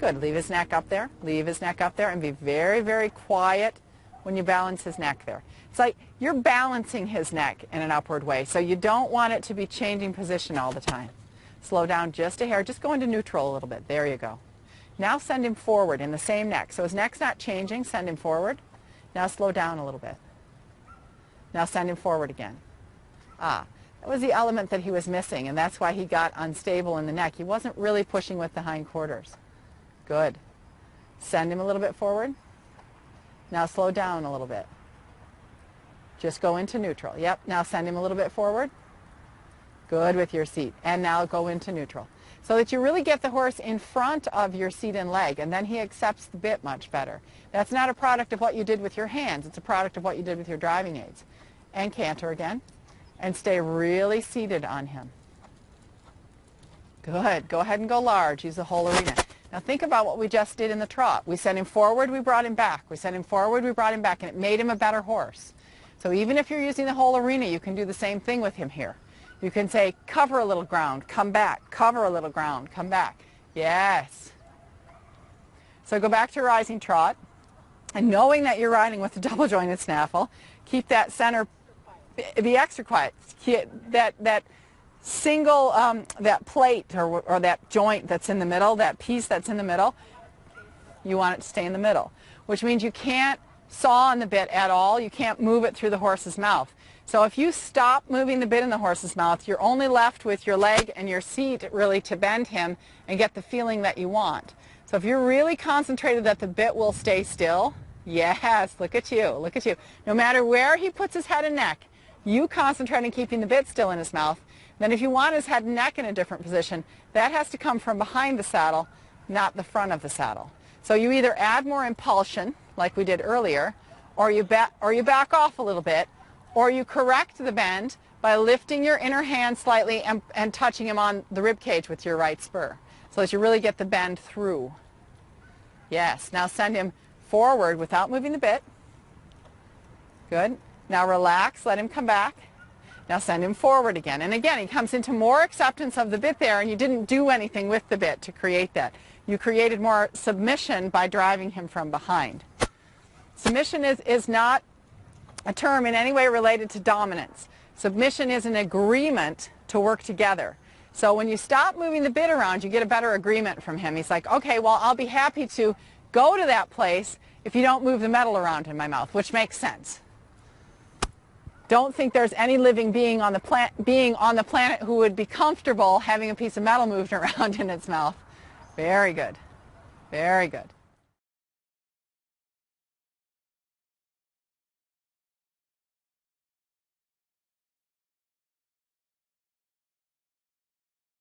Good. Leave his neck up there. Leave his neck up there and be very, very quiet when you balance his neck there. It's like you're balancing his neck in an upward way, so you don't want it to be changing position all the time. Slow down just a hair. Just go into neutral a little bit. There you go. Now send him forward in the same neck. So his neck's not changing. Send him forward. Now slow down a little bit. Now send him forward again. That was the element that he was missing, and that's why he got unstable in the neck. He wasn't really pushing with the hindquarters. Good. Send him a little bit forward. Now slow down a little bit. Just go into neutral. Yep. Now send him a little bit forward. Good with your seat. And now go into neutral. So that you really get the horse in front of your seat and leg, and then he accepts the bit much better. That's not a product of what you did with your hands. It's a product of what you did with your driving aids. And canter again. And stay really seated on him. Good. Go ahead and go large. Use the whole arena. Now think about what we just did in the trot. We sent him forward, we brought him back. We sent him forward, we brought him back, and it made him a better horse. So even if you're using the whole arena, you can do the same thing with him here. You can say, cover a little ground, come back, cover a little ground, come back. Yes. So go back to rising trot, and knowing that you're riding with a double jointed snaffle, keep that center, be extra quiet. That single, that plate or that joint that's in the middle, that piece that's in the middle, you want it to stay in the middle, which means you can't saw on the bit at all. You can't move it through the horse's mouth. So if you stop moving the bit in the horse's mouth, you're only left with your leg and your seat really to bend him and get the feeling that you want. So if you're really concentrated that the bit will stay still, yes, look at you, look at you. No matter where he puts his head and neck, you concentrate on keeping the bit still in his mouth. Then if you want his head and neck in a different position, that has to come from behind the saddle, not the front of the saddle. So you either add more impulsion, like we did earlier, or you back off a little bit, or you correct the bend by lifting your inner hand slightly and touching him on the rib cage with your right spur, so that you really get the bend through. Yes. Now send him forward without moving the bit. Good. Now relax, let him come back. Now send him forward again. And again, he comes into more acceptance of the bit there, and you didn't do anything with the bit to create that. You created more submission by driving him from behind. Submission is not a term in any way related to dominance. Submission is an agreement to work together. So when you stop moving the bit around, you get a better agreement from him. He's like, okay, well, I'll be happy to go to that place if you don't move the metal around in my mouth, which makes sense. Don't think there's any living being on the planet who would be comfortable having a piece of metal moved around in its mouth. Very good. Very good.